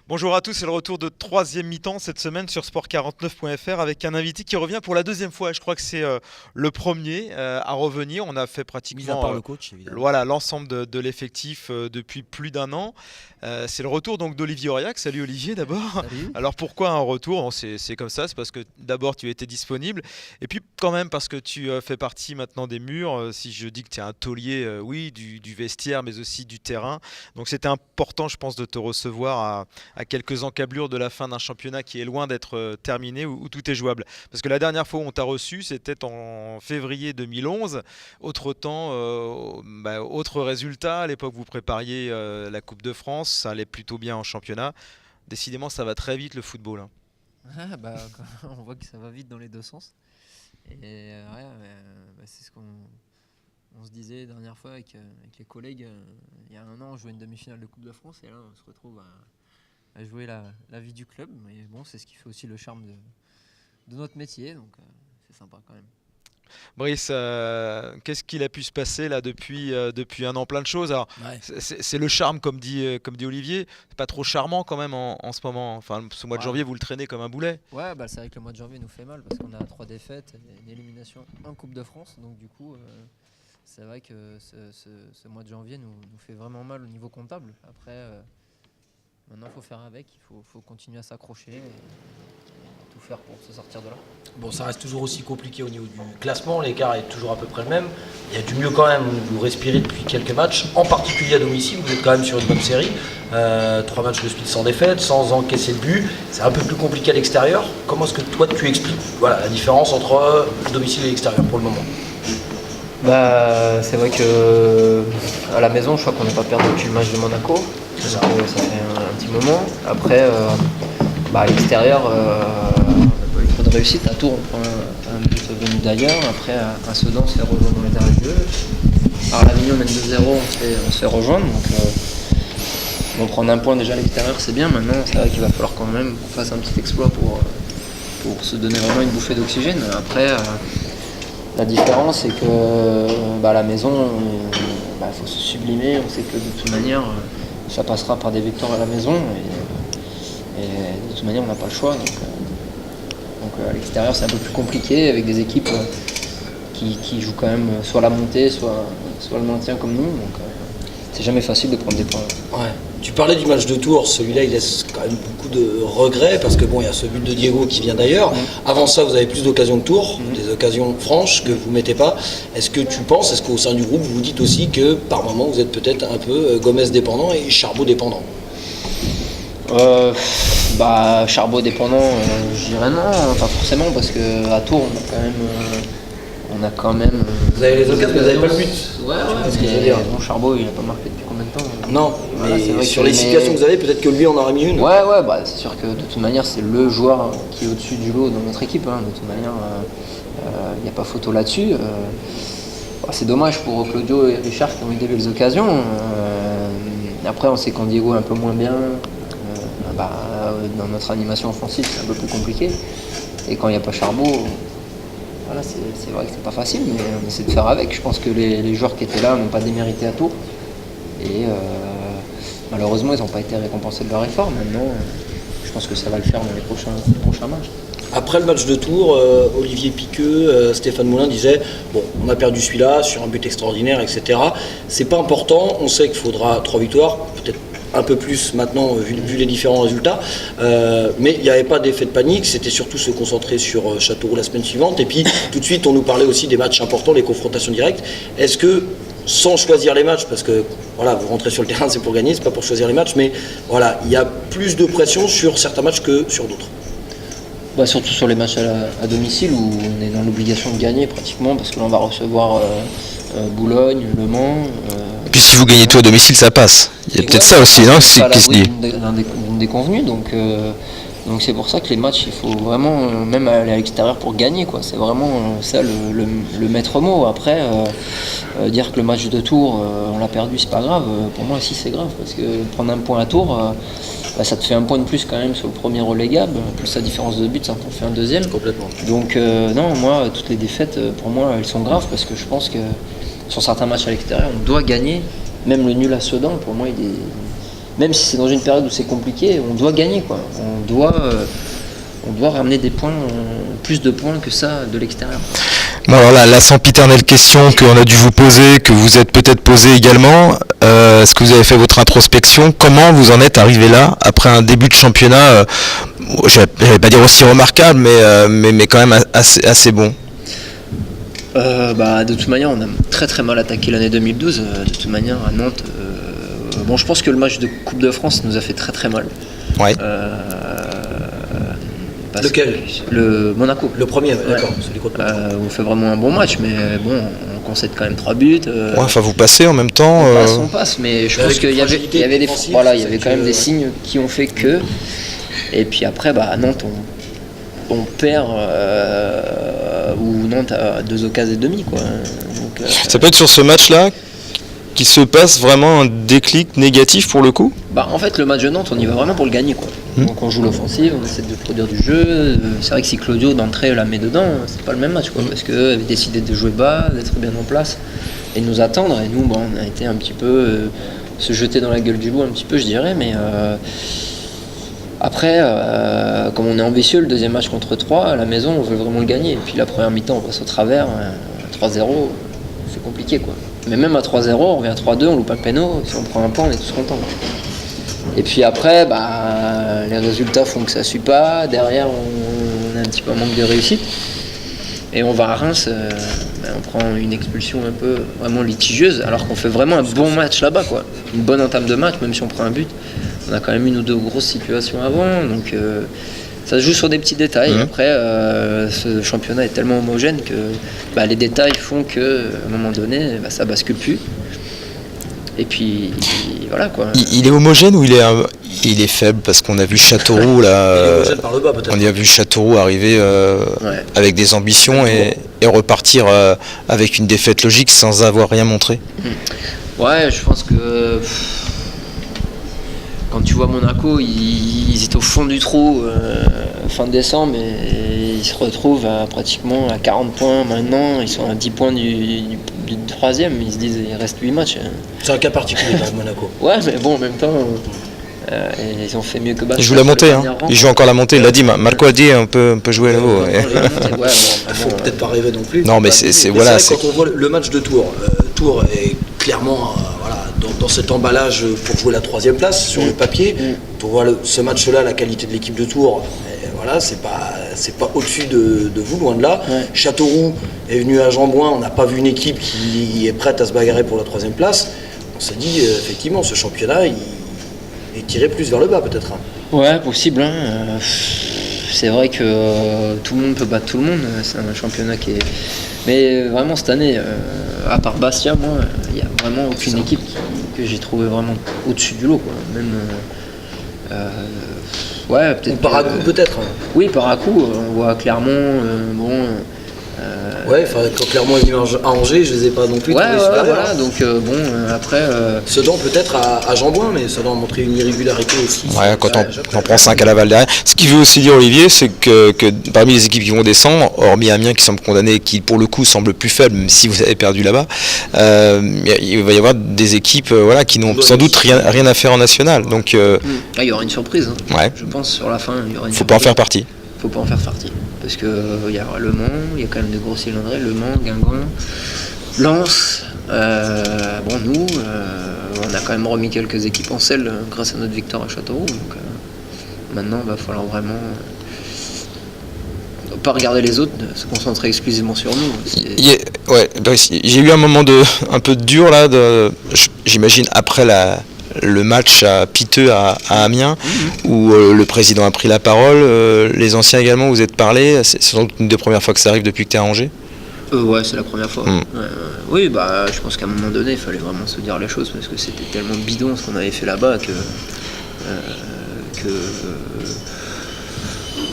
Bonjour à tous, c'est le retour de troisième mi-temps cette semaine sur sport49.fr avec un invité qui revient pour la deuxième fois. Je crois que c'est le premier à revenir. On a fait Mis à pratiquement part le coach, évidemment. voilà, l'ensemble de l'effectif depuis plus d'un an. C'est le retour donc d'Olivier Aurillac. Salut Olivier d'abord. Salut. Alors pourquoi un retour? Bon, c'est comme ça, c'est parce que d'abord tu étais disponible et puis quand même parce que tu fais partie maintenant des murs. Si je dis que tu es un taulier, oui, du vestiaire mais aussi du terrain. Donc c'était important je pense de te recevoir à quelques encablures de la fin d'un championnat qui est loin d'être terminé, où tout est jouable. Parce que la dernière fois où on t'a reçu, c'était en février 2011. Autre temps, autre résultat. À l'époque, vous prépariez la Coupe de France. Ça allait plutôt bien en championnat. Décidément, ça va très vite le football, hein. Ah, bah, on voit que ça va vite dans les deux sens. Et ouais, c'est ce qu'on se disait la dernière fois avec les collègues. Il y a un an, on jouait une demi-finale de Coupe de France et là, on se retrouve à jouer la vie du club. Mais bon, c'est ce qui fait aussi le charme de notre métier, donc c'est sympa quand même. Brice, qu'est-ce qu'il a pu se passer là depuis un an? Plein de choses. Alors, Ouais. c'est le charme, comme dit Olivier. C'est pas trop charmant quand même en ce moment. Enfin, ce mois de Ouais, janvier, vous le traînez comme un boulet. ouais, bah, c'est vrai que le mois de janvier nous fait mal parce qu'on a 3 défaites, une élimination en Coupe de France. Donc du coup, c'est vrai que ce mois de janvier nous fait vraiment mal au niveau comptable. Après, maintenant, il faut faire avec, il faut continuer à s'accrocher et tout faire pour se sortir de là. Bon, ça reste toujours aussi compliqué au niveau du classement, l'écart est toujours à peu près le même. Il y a du mieux quand même, vous respirez depuis quelques matchs, en particulier à domicile, vous êtes quand même sur une bonne série. 3 matchs de suite sans défaite, sans encaisser de but, c'est un peu plus compliqué à l'extérieur. Comment est-ce que toi tu expliques la différence entre domicile et l'extérieur pour le moment? Bah, c'est vrai que à la maison, je crois qu'on n'a pas perdu depuis le match de Monaco. C'est ça. Donc, ça fait un petit moment. Après, à l'extérieur, on n'a pas eu trop de réussite. À Tours, on prend un but venu d'ailleurs. Après, à Sedan, on se fait rejoindre dans les terrains de jeu. Alors, Avignon mène 2-0, on se fait rejoindre. Donc, prendre un point déjà à l'extérieur, c'est bien. Maintenant, c'est vrai qu'il va falloir quand même qu'on fasse un petit exploit pour se donner vraiment une bouffée d'oxygène. Après, la différence, c'est que à la maison, il faut se sublimer. On sait que de toute manière, ça passera par des victoires à la maison. Et de toute manière, on n'a pas le choix. Donc à l'extérieur, c'est un peu plus compliqué avec des équipes qui jouent quand même soit la montée, soit le maintien comme nous. Donc c'est jamais facile de prendre des points. Ouais. Tu parlais du match de Tours, celui-là il laisse quand même beaucoup de regrets parce que bon, il y a ce but de Diego qui vient d'ailleurs. Avant ça, vous avez plus d'occasions de Tours, des occasions franches que vous mettez pas. Est-ce qu'au sein du groupe, vous vous dites aussi que par moment vous êtes peut-être un peu Gomez dépendant et Charbot dépendant? Charbot dépendant, je dirais non, pas forcément, parce qu'à Tours, on a quand même. Vous avez les occasions, mais vous n'avez pas le but. Ouais, C'est ce que je veux dire. bon, Charbot, il a pas marqué depuis combien de temps? Non, Voilà, c'est mais vrai sur que- les situations que vous avez, peut-être que lui en aurait mis une. Ouais, c'est sûr que de toute manière, c'est le joueur qui est au-dessus du lot dans notre équipe, hein. De toute manière, il n'y a pas photo là-dessus. C'est dommage pour Claudio et Richard qui ont eu des belles occasions. Après, on sait qu'en Diego est un peu moins bien. Dans notre animation offensive, c'est un peu plus compliqué. Et quand il n'y a pas Charbot, voilà, c'est vrai que c'est pas facile, mais on essaie de faire avec. Je pense que les joueurs qui étaient là n'ont pas démérité à Tours. Et malheureusement, ils n'ont pas été récompensés de leur effort. Maintenant, je pense que ça va le faire dans les prochains matchs. Après le match de Tours, Olivier Piqueux, Stéphane Moulin disaient bon, on a perdu celui-là sur un but extraordinaire, etc. C'est pas important, on sait qu'il faudra 3 victoires, peut-être un peu plus maintenant vu les différents résultats, mais il n'y avait pas d'effet de panique, c'était surtout se concentrer sur Châteauroux la semaine suivante, et puis tout de suite on nous parlait aussi des matchs importants, les confrontations directes. Est-ce que sans choisir les matchs, parce que voilà, vous rentrez sur le terrain, c'est pour gagner, c'est pas pour choisir les matchs, mais voilà, il y a plus de pression sur certains matchs que sur d'autres? Surtout sur les matchs à domicile où on est dans l'obligation de gagner pratiquement parce que là on va recevoir Boulogne, Le Mans. Et puis si vous gagnez tout à domicile, ça passe. Il y a peut-être ça aussi, non? C'est pas à Qui se l'abri dit. d'une déconvenue, donc c'est pour ça que les matchs, il faut vraiment même aller à l'extérieur pour gagner, quoi. C'est vraiment ça le maître mot. Après, dire que le match de Tours, on l'a perdu, c'est pas grave. Pour moi, si, c'est grave parce que prendre un point à Tours, ça te fait un point de plus quand même sur le premier relégable, plus la différence de but, ça t'en fait un deuxième. Complètement. Donc non, moi, toutes les défaites, pour moi, elles sont graves parce que je pense que sur certains matchs à l'extérieur, on doit gagner. Même le nul à Sedan, pour moi, même si c'est dans une période où c'est compliqué, on doit gagner, quoi. On doit ramener des points, plus de points que ça de l'extérieur. Bon, alors là, la sempiternelle question qu'on a dû vous poser, que vous êtes peut-être posée également, est-ce que vous avez fait votre introspection? Comment vous en êtes arrivé là, après un début de championnat, j'allais pas dire aussi remarquable, mais quand même assez bon? De toute manière, on a très très mal attaqué l'année 2012. De toute manière, à Nantes, je pense que le match de Coupe de France nous a fait très très mal. Ouais. Lequel? Le Monaco. Le premier, d'accord. On fait vraiment un bon match, mais bon, on concède quand même 3 buts. Vous passez en même temps. On passe, mais je pense qu'il y avait quand même des signes qui ont fait que. Et puis après, à Nantes, on perd où Nantes a 2 occasions et demi, quoi. Donc, ça peut être sur ce match-là qu'il se passe vraiment un déclic négatif pour le coup? En fait, le match de Nantes, on y va vraiment pour le gagner, quoi. Donc on joue l'offensive, on essaie de produire du jeu. C'est vrai que si Claudio d'entrée la met dedans, c'est pas le même match, quoi, parce qu'eux avaient décidé de jouer bas, d'être bien en place et de nous attendre. Et nous, on a été un petit peu se jeter dans la gueule du loup, un petit peu, je dirais. Mais après, comme on est ambitieux, le deuxième match contre 3 à la maison, on veut vraiment le gagner. Et puis la première mi-temps, on passe au travers, 3-0, c'est compliqué, quoi. Mais même à 3-0, on revient à 3-2, on loupe pas le péno, si on prend un point, on est tous contents. Et puis après, les résultats font que ça ne suit pas. Derrière, on a un petit peu un manque de réussite. Et on va à Reims, on prend une expulsion un peu vraiment litigieuse, alors qu'on fait vraiment un bon match là-bas, quoi. Une bonne entame de match, même si on prend un but. On a quand même une ou deux grosses situations avant, donc ça se joue sur des petits détails. Après, ce championnat est tellement homogène que les détails font qu'à un moment donné, ça bascule plus. Et puis voilà, quoi. Il est homogène ou il est faible? Parce qu'on a vu Châteauroux là. Il est homogène par le bas, peut-être. On y a vu Châteauroux arriver avec des ambitions et repartir avec une défaite logique sans avoir rien montré. Ouais, je pense que quand tu vois Monaco, ils étaient au fond du trou fin décembre et ils se retrouvent pratiquement à 40 points maintenant. Ils sont à 10 points du troisième. Ils se disent il reste 8 matchs. C'est un cas particulier dans Monaco. Ouais, mais bon, en même temps, ils ont fait mieux que Bastia. Ils jouent la montée, Ils jouent encore la montée. Il l'a dit, Marco a dit on peut jouer là-haut. Il faut peut-être pas rêver non plus. Non, mais c'est voilà. Vrai, quand on voit le match de Tours, Tours est clairement dans cet emballage pour jouer la 3e place sur le papier. On voit ce match-là, la qualité de l'équipe de Tours. C'est pas au-dessus de vous, loin de là. Ouais. Châteauroux est venu à Jean-Bouin, on n'a pas vu une équipe qui est prête à se bagarrer pour la 3e place. On s'est dit, effectivement, ce championnat, il est tiré plus vers le bas, peut-être. Ouais, possible. C'est vrai que tout le monde peut battre tout le monde. C'est un championnat qui est... Mais vraiment, cette année, à part Bastia, moi, il n'y a vraiment aucune équipe que j'ai trouvé vraiment au-dessus du lot, quoi. Même... ouais, peut-être. Ou Paracou, peut-être. Oui, Paracou, on voit Clermont, ouais, quand Clermont est venu à Angers, je les ai pas non plus trouvés super. Voilà, donc après... Sedan peut-être à Jean-Bouin, mais Sedan a montré une irrégularité aussi. Ouais, quand on prend 5 à Laval derrière. Ce qui veut aussi dire, Olivier, c'est que parmi les équipes qui vont descendre, hormis Amiens qui semble condamné, qui pour le coup semble plus faible, même si vous avez perdu là-bas, il va y avoir des équipes qui n'ont sans doute rien à faire en national. Donc, il y aura une surprise, ouais. Je pense, sur la fin. Il y aura une Faut surprise. pas en faire partie. Faut pas en faire partie. Parce qu'il y a Le Mans, il y a quand même de gros cylindrés, Le Mans, Guingamp, Lens. Nous, on a quand même remis quelques équipes en selle grâce à notre victoire à Châteauroux. Donc maintenant, il va falloir vraiment pas regarder les autres, se concentrer exclusivement sur nous. J'ai eu un moment un peu dur là, j'imagine après le match piteux à Amiens, où le président a pris la parole, les anciens également, vous êtes parlé, c'est sans doute une des premières fois que ça arrive depuis que tu es à Angers. Ouais, c'est la première fois. Oui, je pense qu'à un moment donné, il fallait vraiment se dire les choses, parce que c'était tellement bidon ce qu'on avait fait là-bas que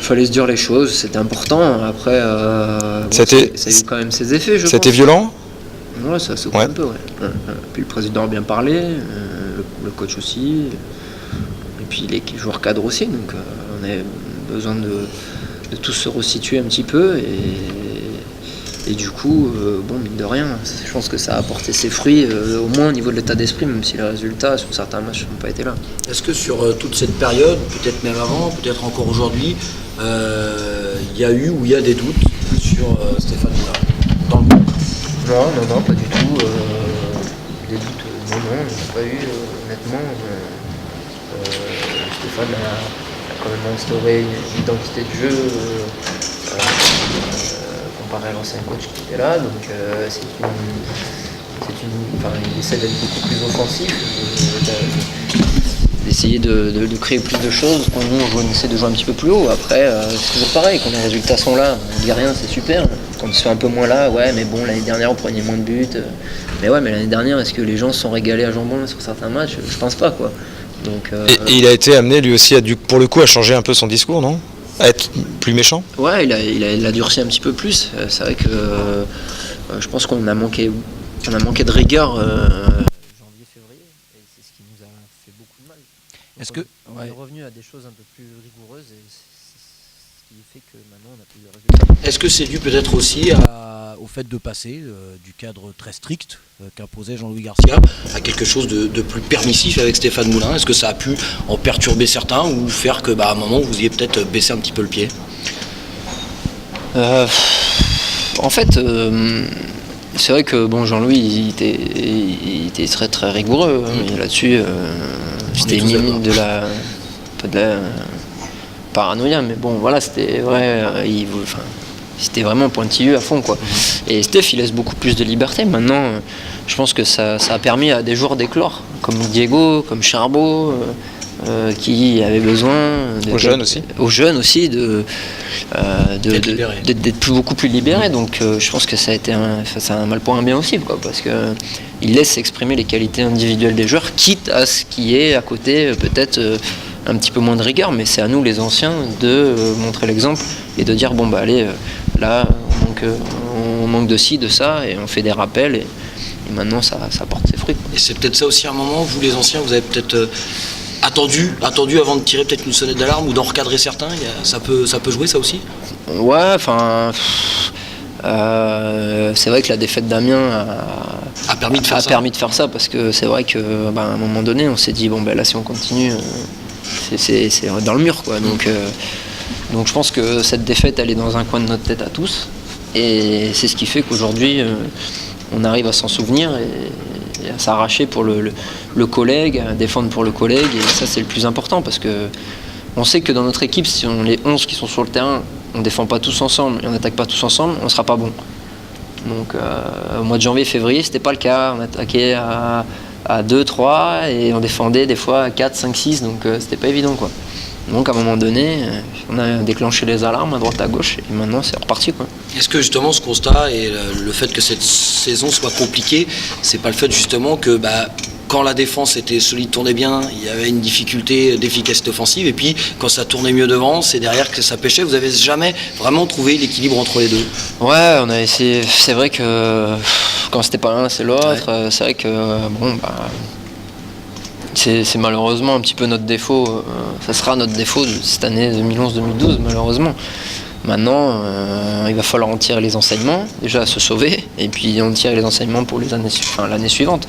fallait se dire les choses, c'était important. Après, ça a eu quand même ses effets, je pense. C'était violent ? Ouais, ça secoue un peu, ouais. Puis le président a bien parlé, le coach aussi, et puis les joueurs cadres aussi, donc on a besoin de tous se resituer un petit peu Et du coup, mine de rien, je pense que ça a apporté ses fruits, au moins au niveau de l'état d'esprit, même si les résultats sur certains matchs n'ont pas été là. Est-ce que sur toute cette période, peut-être même avant, peut-être encore aujourd'hui, il y a eu ou il y a des doutes sur Stéphane Moulin dans le groupe? Non, pas du tout. Des doutes, non, on n'a pas eu, honnêtement. Stéphane a quand même instauré une identité de jeu comparé à l'ancien coach qui était là, donc il essaie d'être beaucoup plus offensif, d'essayer de créer plus de choses. Quand nous on essaie de jouer un petit peu plus haut, après c'est toujours pareil, quand les résultats sont là, on dit rien, c'est super. Quand ils sont un peu moins là, ouais mais bon, l'année dernière on prenait moins de buts, mais l'année dernière, est-ce que les gens se sont régalés à jambon sur certains matchs? Je pense pas, quoi. Donc, et il a été amené lui aussi pour le coup à changer un peu son discours, non? À être plus méchant? Ouais, il a durci un petit peu plus. C'est vrai que je pense qu'on a manqué de rigueur janvier-février, et c'est ce qui nous a fait beaucoup de mal. Est-ce que on est revenu à des choses un peu plus rigoureuses, et c'est ce qui fait que maintenant on a plus de résultats. Est-ce que c'est dû peut-être aussi au fait de passer du cadre très strict qu'imposait Jean-Louis Garcia à quelque chose de plus permissif avec Stéphane Moulin? Est-ce que ça a pu en perturber certains ou faire que à un moment vous ayez peut-être baissé un petit peu le pied? En fait, c'est vrai que Jean-Louis il était très très rigoureux, et là-dessus c'était limite de la paranoïa, mais bon voilà, c'était vrai, c'était vraiment pointilleux à fond, quoi. Et Steph, il laisse beaucoup plus de liberté. Maintenant, je pense que ça a permis à des joueurs d'éclore, comme Diego, comme Charbot, qui avaient besoin... Aux jeunes aussi. Aux jeunes aussi, d'être beaucoup plus libérés. Donc je pense que ça a un mal pour un bien aussi, quoi, parce qu'il laisse exprimer les qualités individuelles des joueurs, quitte à ce qui est à côté peut-être un petit peu moins de rigueur, mais c'est à nous les anciens de montrer l'exemple et de dire allez, là on manque de ci, de ça, et on fait des rappels, et maintenant ça porte ses fruits. Et c'est peut-être ça aussi à un moment, vous les anciens, vous avez peut-être attendu avant de tirer peut-être une sonnette d'alarme ou d'en recadrer certains. Ça peut jouer, ça aussi? Ouais, c'est vrai que la défaite d'Amiens a permis de faire ça, parce que c'est vrai qu'à un moment donné on s'est dit là si on continue c'est dans le mur, quoi. Donc je pense que cette défaite, elle est dans un coin de notre tête à tous, et c'est ce qui fait qu'aujourd'hui on arrive à s'en souvenir et à s'arracher pour le collègue, à défendre pour le collègue, et ça c'est le plus important, parce que on sait que dans notre équipe, si on est 11 qui sont sur le terrain, on défend pas tous ensemble et on n'attaque pas tous ensemble, on sera pas bon. Donc au mois de janvier, février, c'était pas le cas, on attaquait à 2, 3 et on défendait des fois à 4, 5, 6, donc c'était pas évident, quoi. Donc à un moment donné, on a déclenché les alarmes à droite à gauche, et maintenant c'est reparti, quoi. Est-ce que justement ce constat et le fait que cette saison soit compliquée, c'est pas le fait justement que quand la défense était solide, tournait bien, il y avait une difficulté d'efficacité offensive, et puis quand ça tournait mieux devant, c'est derrière que ça pêchait? Vous avez jamais vraiment trouvé l'équilibre entre les deux? Ouais, on a essayé. C'est vrai que quand c'était pas l'un, c'est l'autre. Ouais. C'est vrai que c'est malheureusement un petit peu notre défaut. Ça sera notre défaut de cette année 2011-2012, malheureusement. Maintenant, il va falloir en tirer les enseignements, déjà se sauver, et puis en tirer les enseignements pour l'année suivante.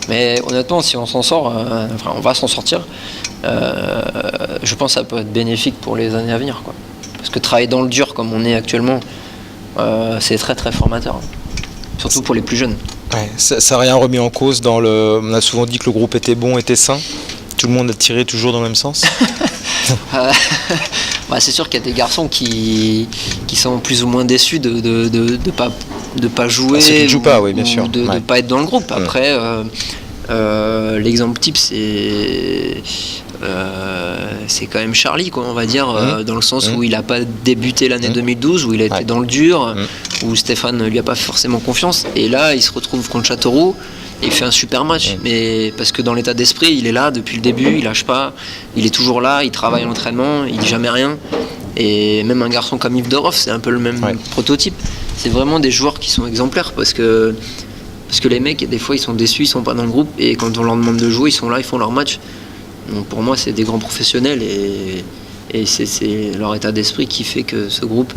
Mais honnêtement, si on s'en sort, on va s'en sortir, je pense que ça peut être bénéfique pour les années à venir, quoi. Parce que travailler dans le dur comme on est actuellement, c'est très très formateur, surtout pour les plus jeunes. Ouais, ça n'a rien remis en cause on a souvent dit que le groupe était bon, était sain. Tout le monde a tiré toujours dans le même sens. C'est sûr qu'il y a des garçons qui sont plus ou moins déçus de pas jouer, ceux qui ne jouent pas, oui, bien sûr. De ne pas être dans le groupe. Après, l'exemple type, c'est quand même Charlie, quoi, on va dire, dans le sens où il n'a pas débuté l'année 2012, où il a été dans le dur, où Stéphane ne lui a pas forcément confiance, et là il se retrouve contre Châteauroux et il fait un super match, mais parce que dans l'état d'esprit il est là depuis le début, il lâche pas, il est toujours là, il travaille à l'entraînement, il dit jamais rien. Et même un garçon comme Yves Dorov, c'est un peu le même prototype. C'est vraiment des joueurs qui sont exemplaires, parce que les mecs, des fois ils sont déçus, ils sont pas dans le groupe, et quand on leur demande de jouer, ils sont là, ils font leur match. Donc pour moi c'est des grands professionnels, et c'est leur état d'esprit qui fait que ce groupe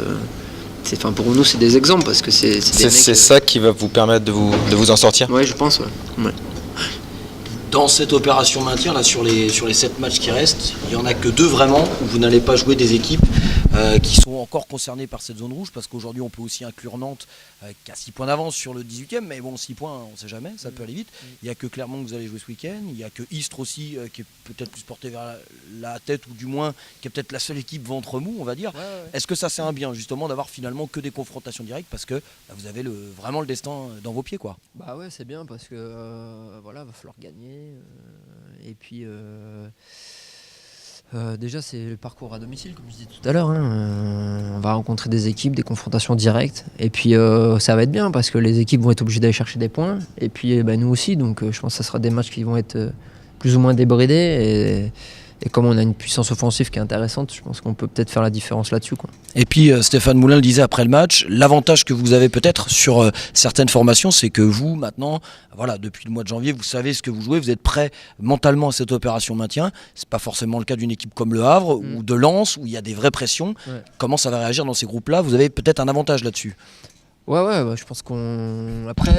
pour nous, c'est des exemples parce que c'est des mecs. C'est ça qui va vous permettre de vous en sortir. Ouais, je pense. Ouais. Dans cette opération maintien, là, sur les 7 matchs qui restent, il n'y en a que 2 vraiment où vous n'allez pas jouer des équipes qui sont Encore concernés par cette zone rouge, parce qu'aujourd'hui on peut aussi inclure Nantes qui a 6 points d'avance sur le 18e, mais bon, 6 points, on ne sait jamais, ça peut aller vite. Il n'y a que Clermont que vous allez jouer ce week-end, il n'y a que Istres aussi qui est peut-être plus porté vers la tête, ou du moins qui est peut-être la seule équipe ventre mou, on va dire. Est-ce que ça c'est un bien justement d'avoir finalement que des confrontations directes, parce que vous avez vraiment le destin dans vos pieds, quoi. Bah ouais, c'est bien parce que voilà, va falloir gagner. Et puis déjà, c'est le parcours à domicile, comme je disais tout à l'heure. On va rencontrer des équipes, des confrontations directes. Et puis ça va être bien parce que les équipes vont être obligées d'aller chercher des points. Et puis nous aussi. Donc je pense que ça sera des matchs qui vont être plus ou moins débridés. Et comme on a une puissance offensive qui est intéressante, je pense qu'on peut peut-être faire la différence là-dessus, quoi. Et puis Stéphane Moulin le disait après le match, l'avantage que vous avez peut-être sur certaines formations, c'est que vous maintenant, voilà, depuis le mois de janvier, vous savez ce que vous jouez, vous êtes prêt mentalement à cette opération maintien. C'est pas forcément le cas d'une équipe comme Le Havre ou de Lens où il y a des vraies pressions. Ouais. Comment ça va réagir dans ces groupes-là? Vous avez peut-être un avantage là-dessus. Ouais, je pense qu'on après.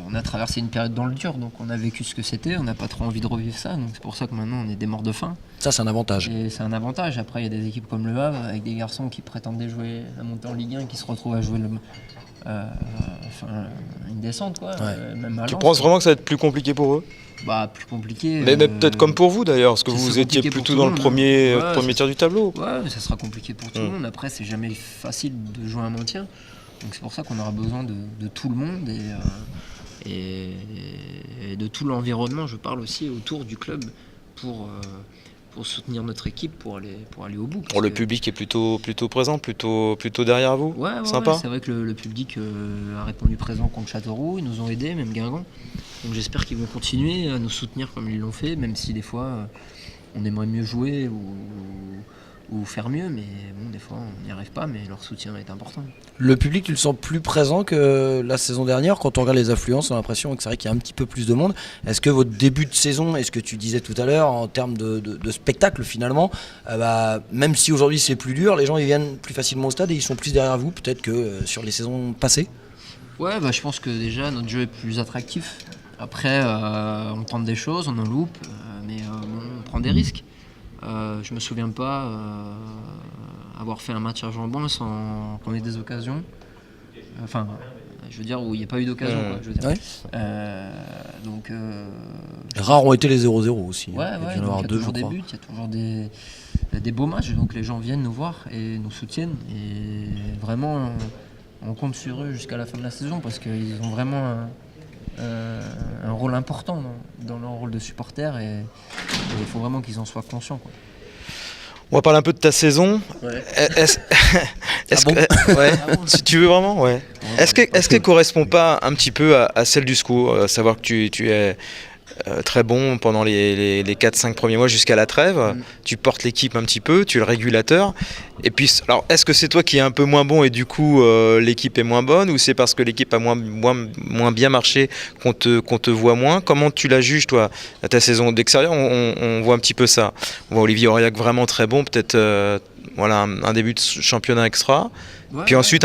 On a traversé une période dans le dur, donc on a vécu ce que c'était, on n'a pas trop envie de revivre ça, donc c'est pour ça que maintenant on est des morts de faim. Ça c'est un avantage. Et c'est un avantage. Après il y a des équipes comme Le Havre avec des garçons qui prétendaient jouer à monter en Ligue 1, qui se retrouvent à jouer une descente, quoi. Ouais. Même à Tu Lens, penses vraiment que ça va être plus compliqué pour eux? Bah plus compliqué. Mais peut-être comme pour vous d'ailleurs, parce que ça vous sera étiez compliqué plutôt pour dans tout le le monde, premier tiers du tableau. Ouais, mais ça sera compliqué pour tout le monde. Après c'est jamais facile de jouer un maintien, donc c'est pour ça qu'on aura besoin de tout le monde et de tout l'environnement, je parle aussi autour du club pour soutenir notre équipe, pour aller au bout. Le public est plutôt présent, plutôt derrière vous. Ouais, sympa. Ouais, c'est vrai que le public a répondu présent contre Châteauroux, ils nous ont aidés, même Guingamp. Donc j'espère qu'ils vont continuer à nous soutenir comme ils l'ont fait, même si des fois on aimerait mieux jouer ou faire mieux, mais bon, des fois on n'y arrive pas, mais leur soutien est important. Le public, tu le sens plus présent que la saison dernière? Quand on regarde les affluences, on a l'impression que c'est vrai qu'il y a un petit peu plus de monde. Est-ce que votre début de saison, et ce que tu disais tout à l'heure, en termes de spectacle finalement, même si aujourd'hui c'est plus dur, les gens ils viennent plus facilement au stade et ils sont plus derrière vous peut-être que sur les saisons passées? Ouais, je pense que déjà notre jeu est plus attractif. Après, on tente des choses, on en loupe, mais on prend des risques. Je me souviens pas avoir fait un match à Jambon sans qu'on ait des occasions. Enfin, je veux dire, où il n'y a pas eu d'occasion. Quoi, je veux dire. Ouais. Donc, rares ont été les 0-0 aussi. Ouais, il y a toujours des buts, il y a toujours des beaux matchs. Donc les gens viennent nous voir et nous soutiennent. Et vraiment, on compte sur eux jusqu'à la fin de la saison parce qu'ils ont vraiment un rôle important dans leur rôle de supporter et il faut vraiment qu'ils en soient conscients, quoi. On va parler un peu de ta saison. Ouais. Si tu veux vraiment, ouais. Est-ce qu'elle correspond pas un petit peu à celle du SCO, à savoir que tu es très bon pendant les 4-5 premiers mois jusqu'à la trêve, tu portes l'équipe un petit peu, tu es le régulateur, et puis alors est-ce que c'est toi qui es un peu moins bon et du coup l'équipe est moins bonne, ou c'est parce que l'équipe a moins bien marché qu'on te voit moins? Comment tu la juges toi, à ta saison d'extérieur? On voit un petit peu ça, on voit Olivier Aurillac vraiment très bon, peut-être un début de championnat extra, puis ensuite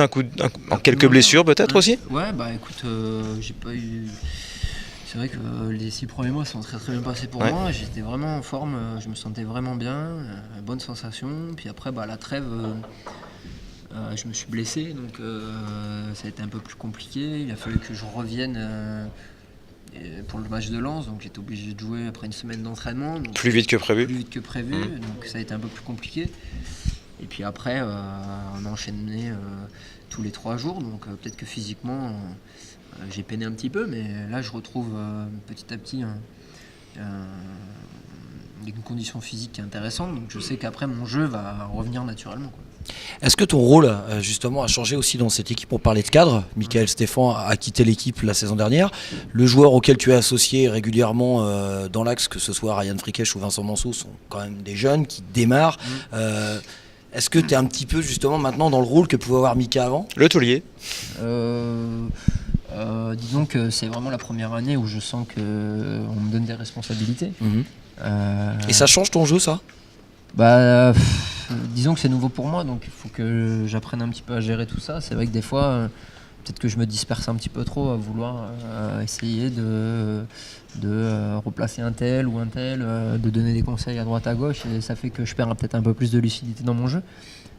quelques blessures peut-être aussi. Ouais, écoute, j'ai pas eu... C'est vrai que les 6 premiers mois sont très très bien passés pour moi. J'étais vraiment en forme, je me sentais vraiment bien, bonne sensation. Puis après, la trêve, je me suis blessé, donc ça a été un peu plus compliqué. Il a fallu que je revienne pour le match de Lens, donc j'étais obligé de jouer après une semaine d'entraînement. Plus vite que prévu. Donc ça a été un peu plus compliqué. Et puis après, on a enchaîné tous les 3 jours, donc peut-être que physiquement... j'ai peiné un petit peu, mais là je retrouve petit à petit une condition physique qui est intéressante, donc je sais qu'après mon jeu va revenir naturellement, quoi. Est-ce que ton rôle justement a changé aussi dans cette équipe? On parlait de cadre, Michael Stéphan a quitté l'équipe la saison dernière, le joueur auquel tu es associé régulièrement dans l'axe, que ce soit Ryan Frikech ou Vincent Manceau, sont quand même des jeunes qui démarrent. Est-ce que tu es un petit peu justement maintenant dans le rôle que pouvait avoir Mika avant? Le taulier. Disons que c'est vraiment la première année où je sens qu'on me donne des responsabilités. Et ça change ton jeu, ça? disons que c'est nouveau pour moi, donc il faut que j'apprenne un petit peu à gérer tout ça. C'est vrai que des fois, peut-être que je me disperse un petit peu trop à vouloir essayer de replacer un tel ou un tel, de donner des conseils à droite à gauche, et ça fait que je perds peut-être un peu plus de lucidité dans mon jeu.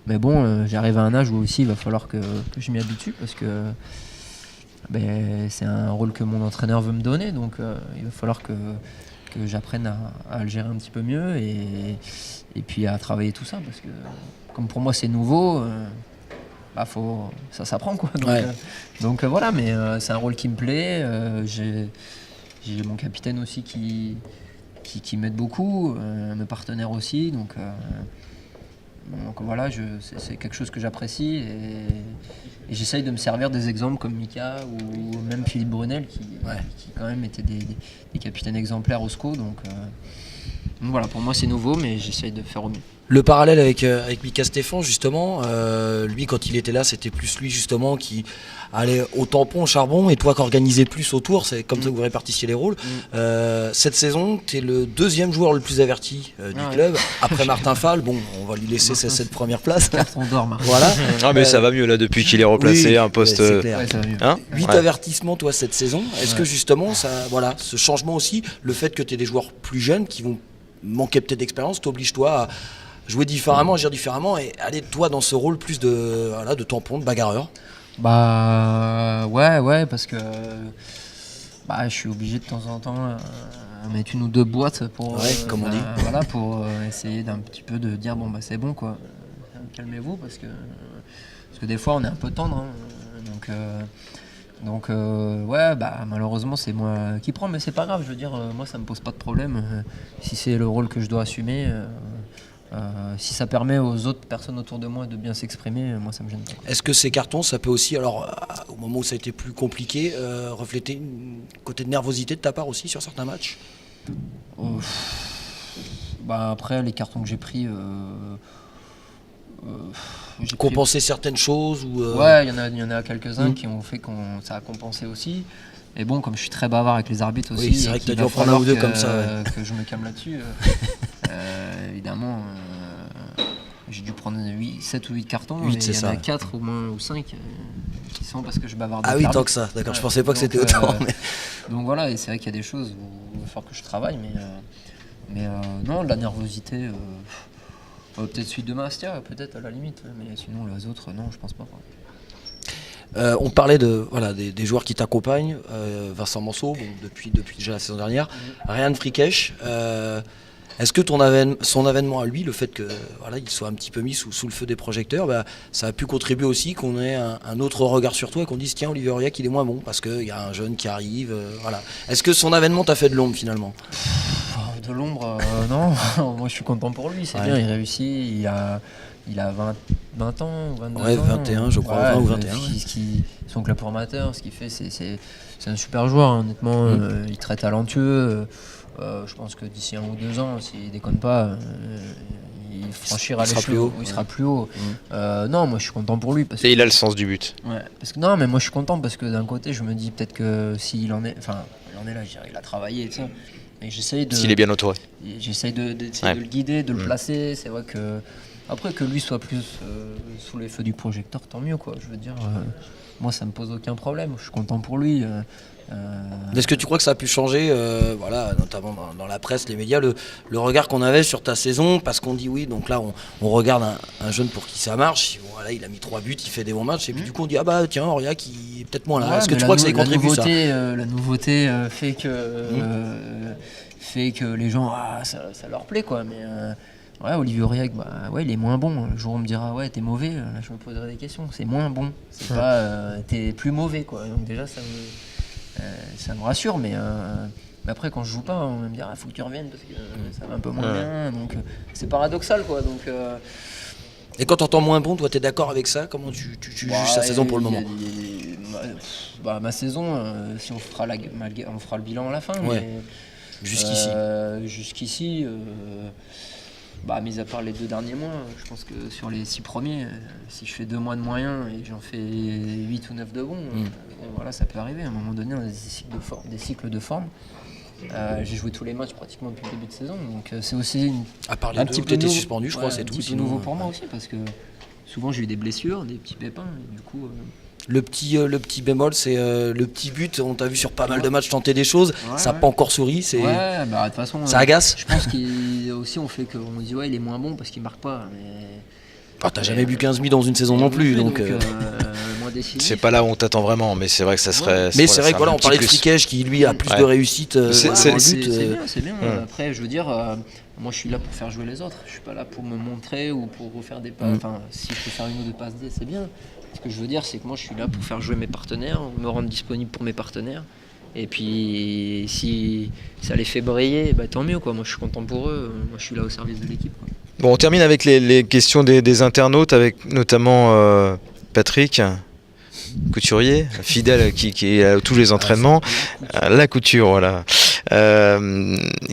Mais bon, j'arrive à un âge où aussi il va falloir que je m'y habitue, parce que c'est un rôle que mon entraîneur veut me donner, donc il va falloir que j'apprenne à le gérer un petit peu mieux et puis à travailler tout ça, parce que comme pour moi c'est nouveau, ça s'apprend quoi. Donc voilà, mais c'est un rôle qui me plaît. J'ai mon capitaine aussi qui m'aide beaucoup, mes partenaires aussi, donc voilà, c'est quelque chose que j'apprécie et j'essaye de me servir des exemples comme Mika ou même Philippe Brunel qui quand même étaient des capitaines exemplaires au SCO, donc voilà, pour moi c'est nouveau, mais j'essaye de faire au mieux. Le parallèle avec Mika Stéphane, justement, lui quand il était là, c'était plus lui justement qui allait au tampon, au charbon, et toi qui organisais plus autour, c'est comme ça que vous répartissiez les rôles. Cette saison, tu es le deuxième joueur le plus averti du club, après Martin Fall. Bon, on va lui laisser cette première place. On dort, Martin. Voilà. Mais ça va mieux là depuis qu'il est replacé un poste. C'est clair. Ouais, ça va mieux. 8 avertissements toi cette saison. Est-ce que justement ce changement aussi, le fait que tu aies des joueurs plus jeunes qui vont manquer peut-être d'expérience, t'oblige toi à jouer différemment, agir différemment et aller toi dans ce rôle plus de tampon, de bagarreur? Ouais, parce que je suis obligé de temps en temps mettre une ou deux boîtes pour comme on dit. Pour essayer d'un petit peu de dire c'est bon quoi, calmez-vous, parce que des fois on est un peu tendre, hein, donc malheureusement c'est moi qui prends, mais c'est pas grave, je veux dire, moi ça me pose pas de problème, si c'est le rôle que je dois assumer. Si ça permet aux autres personnes autour de moi de bien s'exprimer, moi ça me gêne pas. Est-ce que ces cartons, ça peut aussi, alors au moment où ça a été plus compliqué, refléter un côté de nervosité de ta part aussi sur certains matchs? Après les cartons que j'ai pris, compenser certaines choses ou il y en a quelques-uns qui ont fait que ça a compensé aussi. Et bon, comme je suis très bavard avec les arbitres aussi, c'est vrai que tu as dû en prendre un ou deux comme ça. Que je me calme là-dessus. Évidemment, j'ai dû prendre 7 ou 8 cartons. 8, il y en a 4 au moins, ou 5 qui sont parce que je bavarde. Ah oui, tant que ça, d'accord, je pensais pas que c'était autant. Donc voilà, et c'est vrai qu'il y a des choses où il va falloir que je travaille, mais non, de la nervosité, peut-être celui de Bastia, peut-être à la limite, mais sinon les autres, non, je pense pas. On parlait des joueurs qui t'accompagnent, Vincent Manceau, depuis déjà la saison dernière, Ryan Frikesh. Est-ce que son avènement à lui, le fait que il soit un petit peu mis sous le feu des projecteurs, ça a pu contribuer aussi qu'on ait un autre regard sur toi et qu'on dise tiens, Olivier Aurillac il est moins bon parce qu'il y a un jeune qui arrive, Est-ce que son avènement t'a fait de l'ombre finalement? De l'ombre, non. Moi je suis content pour lui, c'est bien, il réussit, il a 20 ans ou 22 ans. 21 je crois, 20 ou 21. Son club formateur, ce qu'il fait, c'est un super joueur, hein, honnêtement, il est très talentueux. Je pense que d'ici 1 ou 2 ans, s'il déconne pas, il franchira l'échelon, il sera plus haut. Non, moi je suis content pour lui. Et il a le sens du but. Non, mais moi je suis content parce que d'un côté, je me dis peut-être que s'il en est, il en est là, je dirais, il a travaillé et ça. Et j'essaye de. S'il est bien entouré. J'essaye de le guider, de le placer. C'est vrai que après que lui soit plus sous les feux du projecteur, tant mieux quoi. Je veux dire, moi ça me pose aucun problème. Je suis content pour lui. Est-ce que tu crois que ça a pu changer, notamment dans la presse, les médias, le regard qu'on avait sur ta saison, parce qu'on dit oui, donc là on regarde un jeune pour qui ça marche, il a mis 3 buts, il fait des bons matchs, et puis du coup on dit tiens, Aurillac il est peut-être moins là. Est-ce que tu crois que ça y contribue ça? La nouveauté fait que les gens, ça leur plaît quoi, mais Olivier Aurillac, il est moins bon. Le jour où on me dira t'es mauvais, là, je me poserai des questions. C'est moins bon, c'est pas t'es plus mauvais quoi. Donc déjà ça me rassure, mais après quand je joue pas, on va me dire faut que tu reviennes parce que ça va un peu moins bien. Donc c'est paradoxal quoi. Donc et quand t'entends moins bon, toi t'es d'accord avec ça? Comment tu juges sa saison pour le moment? Ma saison, si on fera le bilan à la fin. Ouais. Mais, jusqu'ici. Mis à part les 2 derniers mois, je pense que sur les 6 premiers, si je fais 2 mois de moyens et que j'en fais 8 ou 9 de bons, ça peut arriver. À un moment donné, on a des cycles de forme. J'ai joué tous les matchs pratiquement depuis le début de saison, donc c'est aussi À part les un deux petit où peu t'étais nouveau. suspendu, je crois, Ouais, c'est un tout. petit peu Sinon, nouveau pour moi aussi, parce que souvent j'ai eu des blessures, des petits pépins, et du coup... Le petit bémol, c'est le petit but. On t'a vu sur pas mal de matchs tenter des choses. Ouais, Ça n'a ouais. pas encore souri. C'est... Ouais, bah de toute façon... Ça agace. Je pense aussi on fait qu'on dit ouais il est moins bon parce qu'il marque pas, mais... Bah, t'as jamais bu 15 000 dans une saison non plus. Donc, moins décisif. C'est pas là où on t'attend vraiment, mais c'est vrai que ça serait. mais c'est vrai que voilà, un on petit parlait de plus. Frickech qui lui a plus Ouais. de réussite C'est- dans c'est- le C'est but. bien, c'est bien. Mm. Après, je veux dire, moi je suis là pour faire jouer les autres. Je suis pas là pour me montrer ou pour refaire des passes. Mm. Enfin, si je peux faire une ou deux passes D, c'est bien. Ce que je veux dire, c'est que moi je suis là pour faire jouer mes partenaires, me rendre disponible pour mes partenaires. Et puis si ça les fait briller, bah, tant mieux quoi. Moi je suis content pour eux. Moi je suis là au service de l'équipe, quoi. Bon, on termine avec les questions des internautes, avec notamment Patrick Couturier, fidèle qui est à tous les entraînements. La couture, voilà.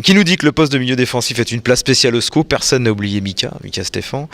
Qui nous dit que le poste de milieu défensif est une place spéciale au SCO. Personne n'a oublié Mika Stéphane.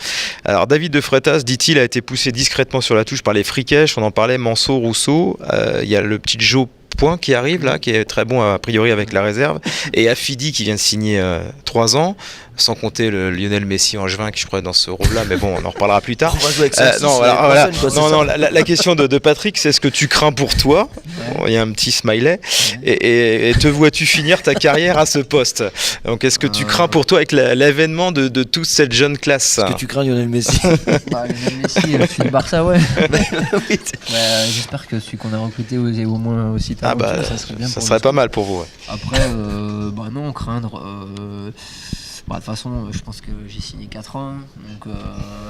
Alors David de Freitas, dit-il, a été poussé discrètement sur la touche par les Frickech. On en parlait, Manso, Rousseau. Il y a le petit Joe Point qui arrive là, qui est très bon a priori avec la réserve. Et Afidi qui vient de signer 3 ans. Sans compter le Lionel Messi Angevin qui je crois est dans ce rôle-là, mais bon, on en reparlera plus tard. On va jouer avec ça. Non, voilà. Non, la question de Patrick, c'est ce que tu crains pour toi. Bon, il y a un petit smiley. Et te vois-tu finir ta carrière à ce poste? Donc, est-ce que tu crains pour toi avec l'avènement de toute cette jeune classe? Est-ce que tu crains Lionel Messi? Bah, Lionel Messi, je suis le Barça, ouais. Oui. J'espère que celui qu'on a recruté est au moins aussi Ah talentueux, bah, ça serait bien ça pour serait nous. pas mal pour vous. Ouais. Après, bah non, craindre. Bah, de toute façon, je pense que j'ai signé 4 ans, donc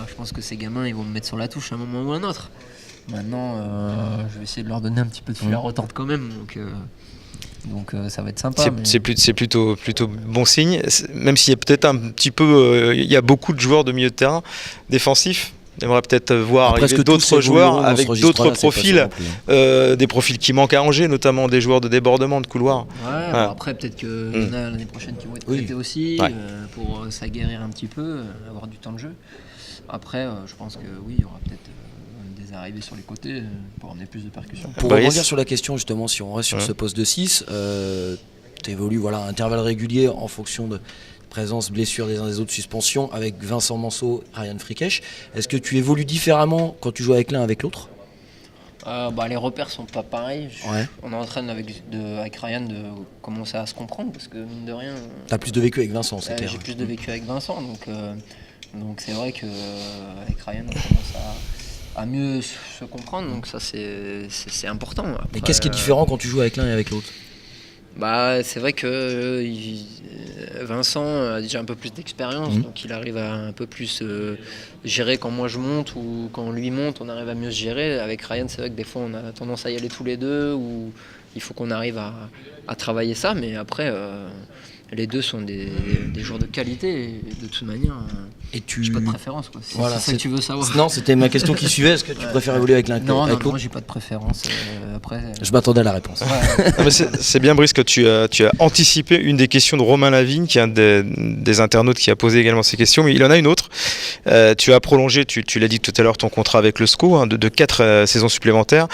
je pense que ces gamins ils vont me mettre sur la touche à un moment ou à un autre. Maintenant, je vais essayer de leur donner un petit peu de fil à retordre quand même, donc ça va être sympa. C'est plutôt bon signe, même s'il y a peut-être un petit peu, il y a beaucoup de joueurs de milieu de terrain défensifs. J'aimerais peut-être voir arriver d'autres joueurs avec d'autres profils, des profils qui manquent à Angers, notamment des joueurs de débordement de couloir. Ouais, bon, après peut-être qu'il y en a l'année prochaine qui vont être prêtés aussi, Ouais. pour s'aguerrir un petit peu, avoir du temps de jeu. Après, je pense que oui, il y aura peut-être des arrivées sur les côtés pour amener plus de percussions. Pour Brice. rebondir sur la question, justement, si on reste sur ce poste de 6, tu évolues voilà, à intervalles réguliers en fonction de présence, blessure des uns des autres, suspension, avec Vincent Manso, Ryan Frickech. Est-ce que tu évolues différemment quand tu joues avec l'un avec l'autre? Bah, les repères sont pas pareils. Ouais. On est en train avec Ryan de commencer à se comprendre parce que mine de rien, Tu as plus de vécu avec Vincent, c'est clair. j'ai plus de vécu avec Vincent, donc c'est vrai que avec Ryan on commence à mieux se comprendre, donc ça c'est important. Mais Après, qu'est-ce qui est différent quand tu joues avec l'un et avec l'autre? Bah, c'est vrai que Vincent a déjà un peu plus d'expérience, donc il arrive à un peu plus gérer quand moi je monte ou quand lui monte, on arrive à mieux se gérer. Avec Ryan, c'est vrai que des fois on a tendance à y aller tous les deux, ou il faut qu'on arrive à travailler ça, mais après les deux sont des joueurs de qualité, et de toute manière Et tu... j'ai pas de préférence, quoi. Voilà, c'est ça que tu veux savoir. Non, c'était ma question qui suivait. Est-ce que tu préfères évoluer avec l'un Non, avec moi l'autre? j'ai pas de préférence. Après, Je m'attendais à la réponse. Non, mais c'est bien Brice que tu as anticipé une des questions de Romain Lavigne, qui est un des internautes qui a posé également ces questions, mais il en a une autre. Tu as prolongé, tu l'as dit tout à l'heure, ton contrat avec le SCO de 4 saisons supplémentaires,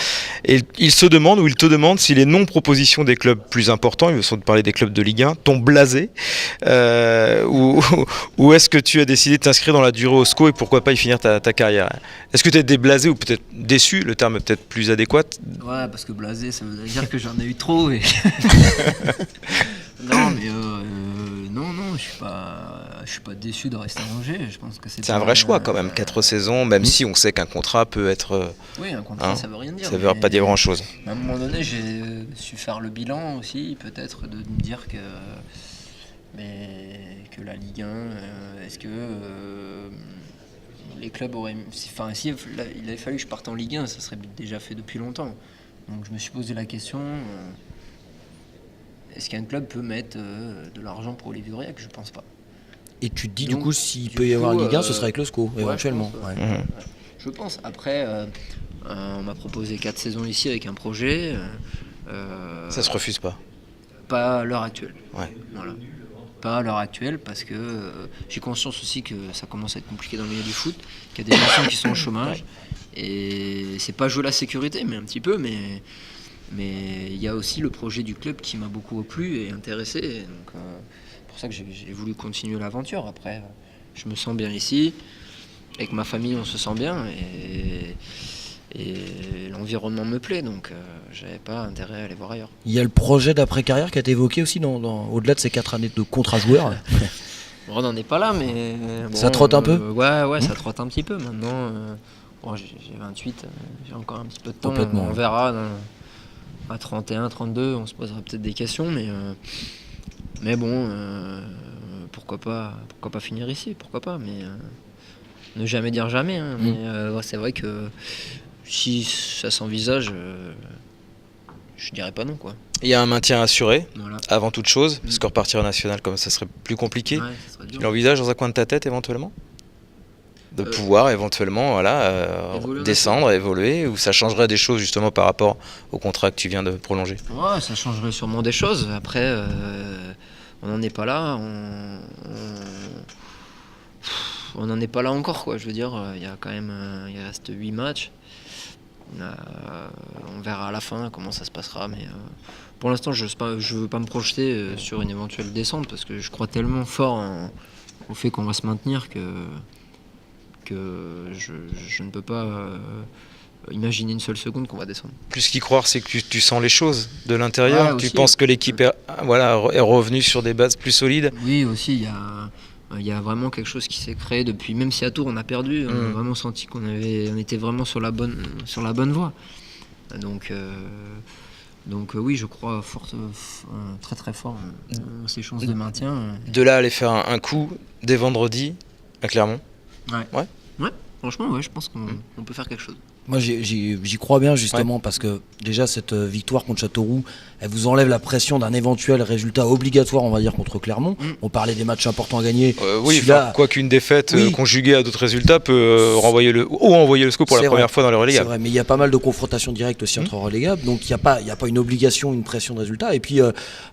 et il se demande, ou il te demande, si les non-propositions des clubs plus importants, il veut sans doute parler des clubs de Ligue 1, t'ont blasé, ou est-ce que tu as décidé de t'inscrire dans la durée au SCO et pourquoi pas y finir ta carrière? Est-ce que tu es déblasé ou peut-être déçu, le terme est peut-être plus adéquat? ouais, parce que blasé, ça veut dire que j'en ai eu trop. Et... non, mais non, je suis pas déçu de rester à Angers. Je pense que C'est un vrai choix quand même, 4 saisons, même si on sait qu'un contrat peut être... Oui, un contrat, Hein, ça veut rien dire. ça veut pas dire grand-chose. À un moment donné, j'ai su faire le bilan aussi, peut-être, de me dire que la Ligue 1, est-ce que les clubs auraient... Enfin, si il avait fallu que je parte en Ligue 1, ça serait déjà fait depuis longtemps. Donc je me suis posé la question, est-ce qu'un club peut mettre de l'argent pour Olivier Aurillac? Je pense pas. Et tu te dis, Donc, du coup, s'il du peut y avoir coup, Ligue 1, ce sera avec le SCO, ouais, éventuellement. je pense, Ouais. Mhm. Je pense. Après, on m'a proposé 4 saisons ici avec un projet. Ça se refuse pas. Pas à l'heure actuelle. Ouais. Voilà. Pas à l'heure actuelle parce que j'ai conscience aussi que ça commence à être compliqué dans le milieu du foot, qu'il y a des personnes qui sont au chômage. Et c'est pas jouer la sécurité, mais un petit peu. Mais il y a aussi le projet du club qui m'a beaucoup plu et intéressé. Et donc, c'est pour ça que j'ai voulu continuer l'aventure. Après, je me sens bien ici. Avec ma famille, on se sent bien. Et l'environnement me plaît. Donc, j'avais pas intérêt à aller voir ailleurs. Il y a le projet d'après-carrière qui a été évoqué aussi au-delà de ces 4 années de contrat joueur. Bon, on n'en est pas là, mais... Ça trotte un peu Ouais, ça trotte un petit peu. Maintenant, j'ai 28, j'ai encore un petit peu de temps. Complètement. On verra. À 31, 32, on se posera peut-être des questions, mais bon, pourquoi pas finir ici, pourquoi pas, mais ne jamais dire jamais. Hein, mais c'est vrai que si ça s'envisage, je dirais pas non, quoi. Il y a un maintien assuré, Voilà. avant toute chose, parce que repartir au national comme ça serait plus compliqué. Ouais, ça serait dur. Tu l'envisages dans un coin de ta tête éventuellement de pouvoir éventuellement Évoluer descendre, évoluer, ou ça changerait des choses justement par rapport au contrat que tu viens de prolonger? Ouais, ça changerait sûrement des choses. Après, on n'en est pas là. On n'en est pas là encore, quoi. Je veux dire, il y a quand même, il reste 8 matchs. On verra à la fin comment ça se passera, mais pour l'instant, je veux pas me projeter sur une éventuelle descente parce que je crois tellement fort au fait qu'on va se maintenir que je ne peux pas imaginer une seule seconde qu'on va descendre. Plus qu'y croire, c'est que tu sens les choses de l'intérieur. Ouais, tu aussi, penses que l'équipe est revenue sur des bases plus solides. Oui, aussi, il y a vraiment quelque chose qui s'est créé depuis, même si à Tours on a perdu, on a vraiment senti qu'on était vraiment sur la bonne voie. Donc oui, je crois très très fort en ces chances de maintien. De là, aller faire un coup dès vendredi à Clermont. Ouais, franchement, ouais, je pense qu'on peut faire quelque chose. Moi j'y crois bien justement parce que déjà cette victoire contre Châteauroux, elle vous enlève la pression d'un éventuel résultat obligatoire, on va dire, contre Clermont. On parlait des matchs importants à gagner. Oui, quoi qu'une défaite conjuguée à d'autres résultats peut envoyer le score pour la première fois dans les relégables. C'est vrai, mais il y a pas mal de confrontations directes aussi entre relégables, donc il n'y a pas une obligation, une pression de résultat. Et puis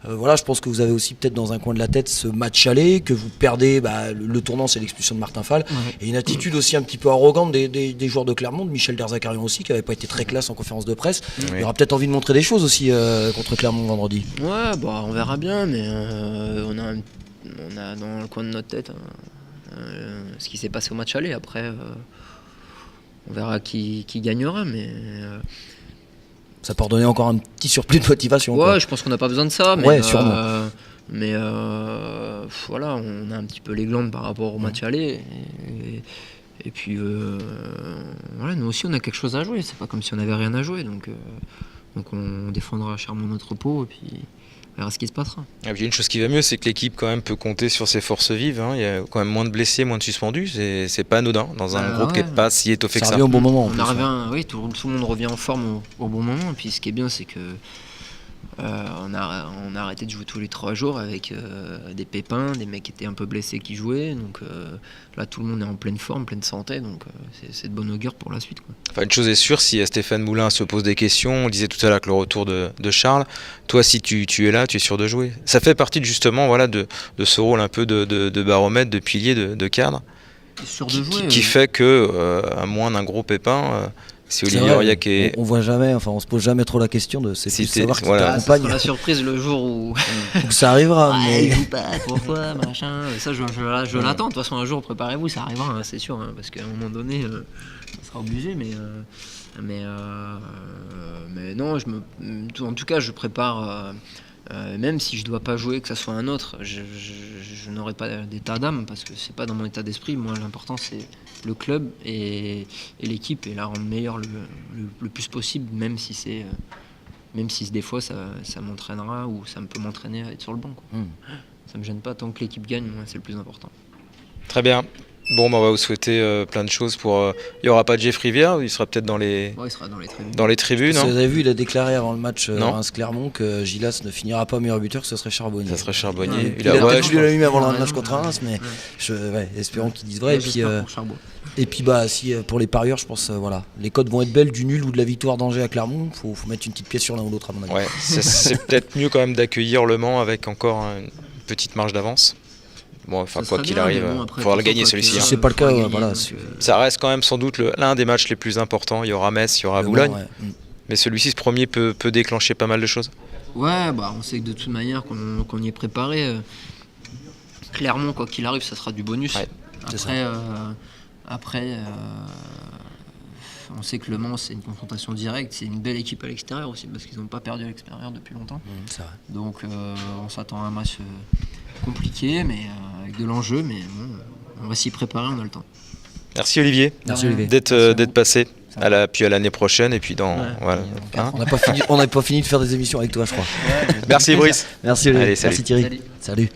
voilà, je pense que vous avez aussi peut-être dans un coin de la tête ce match aller, que vous perdez, le tournant c'est l'expulsion de Martin Fall, et une attitude aussi un petit peu arrogante des joueurs de Clermont, de Michel Derzakarian aussi, qui n'avait pas été très classe en conférence de presse. Il y aura peut-être envie de montrer des choses aussi contre Clermont vendredi. Ouais, on verra bien, mais on a dans le coin de notre tête ce qui s'est passé au match aller. Après, on verra qui gagnera, mais ça peut redonner encore un petit surplus de motivation. Ouais, quoi. je pense qu'on n'a pas besoin de ça. Mais, ouais, sûrement. Mais voilà, on a un petit peu les glandes par rapport au match aller. Et puis, voilà, nous aussi, on a quelque chose à jouer. C'est pas comme si on n'avait rien à jouer. Donc on défendra chèrement notre peau et puis on verra ce qui se passera. Et puis une chose qui va mieux, c'est que l'équipe quand même peut compter sur ses forces vives. Hein. Il y a quand même moins de blessés, moins de suspendus. C'est pas anodin dans un groupe qui n'est pas si étoffé que ça. Ça revient au bon moment. En plus, oui, tout le monde revient en forme au bon moment. Et puis ce qui est bien, c'est que on a arrêté de jouer tous les 3 jours avec des pépins, des mecs qui étaient un peu blessés qui jouaient. Donc là, tout le monde est en pleine forme, pleine santé. Donc c'est de bon augure pour la suite, quoi. Enfin, une chose est sûre, si Stéphane Moulin se pose des questions, on disait tout à l'heure que le retour de Charles, toi, si tu es là, tu es sûr de jouer. Ça fait partie justement de ce rôle un peu de baromètre, de pilier, de cadre, Sûr de jouer, qui fait que, à moins d'un gros pépin... Si Olivier Aurillac est... on voit jamais, enfin on se pose jamais trop la question de savoir qui t'accompagne. Ça sera la surprise le jour où ça arrivera. Mais il joue pas, pourquoi, machin. Ça je l'attends. De toute façon un jour préparez-vous, ça arrivera, hein, c'est sûr, hein, parce qu'à un moment donné, ça sera obligé, mais non, en tout cas je prépare. Même si je dois pas jouer, que ça soit un autre, je n'aurai pas d'état d'âme parce que c'est pas dans mon état d'esprit. Moi, l'important c'est le club et l'équipe et la rendre meilleure le plus possible, même si des fois ça m'entraînera ou ça peut m'entraîner à être sur le banc, quoi. Ça me gêne pas tant que l'équipe gagne, moi, c'est le plus important. Très bien. Bon, on va vous souhaiter plein de choses pour. Il n'y aura pas de Jeff Rivière, il sera peut-être dans les. Ouais, il sera dans les tribunes. Dans les tribunes. Vous avez vu, il a déclaré avant le match Reims-Clermont que Gilas ne finira pas meilleur buteur, que ce serait Charbonnier. Ça serait Charbonnier. Il l'a mis avant le match contre Reims, mais espérons qu'il dise vrai. Et puis si pour les parieurs, je pense les codes vont être belles du nul ou de la victoire d'Angers à Clermont. Faut mettre une petite pièce sur l'un ou l'autre à mon avis. Ouais, c'est peut-être mieux quand même d'accueillir Le Mans avec encore une petite marge d'avance. Bon, enfin, quoi qu'il arrive, il va falloir le gagner celui-ci. Si c'est pas le cas, ça reste quand même sans doute l'un des matchs les plus importants. Il y aura Metz, il y aura Boulogne. Mais celui-ci, ce premier, peut déclencher pas mal de choses. Ouais, bah on sait que de toute manière qu'on y est préparé. Clairement, quoi qu'il arrive, ça sera du bonus. Ouais, Après, on sait que Le Mans, c'est une confrontation directe. C'est une belle équipe à l'extérieur aussi, parce qu'ils n'ont pas perdu à l'extérieur depuis longtemps. C'est vrai. Donc on s'attend à un match compliqué, mais avec de l'enjeu. Mais bon, on va s'y préparer, on a le temps. Merci Olivier Merci Olivier. d'être passé. Ça va. Puis à l'année prochaine et puis voilà. Hein. On n'a pas fini de faire des émissions avec toi, je crois. Merci Brice. Merci Olivier. Allez, salut. Merci Thierry. Salut. Salut.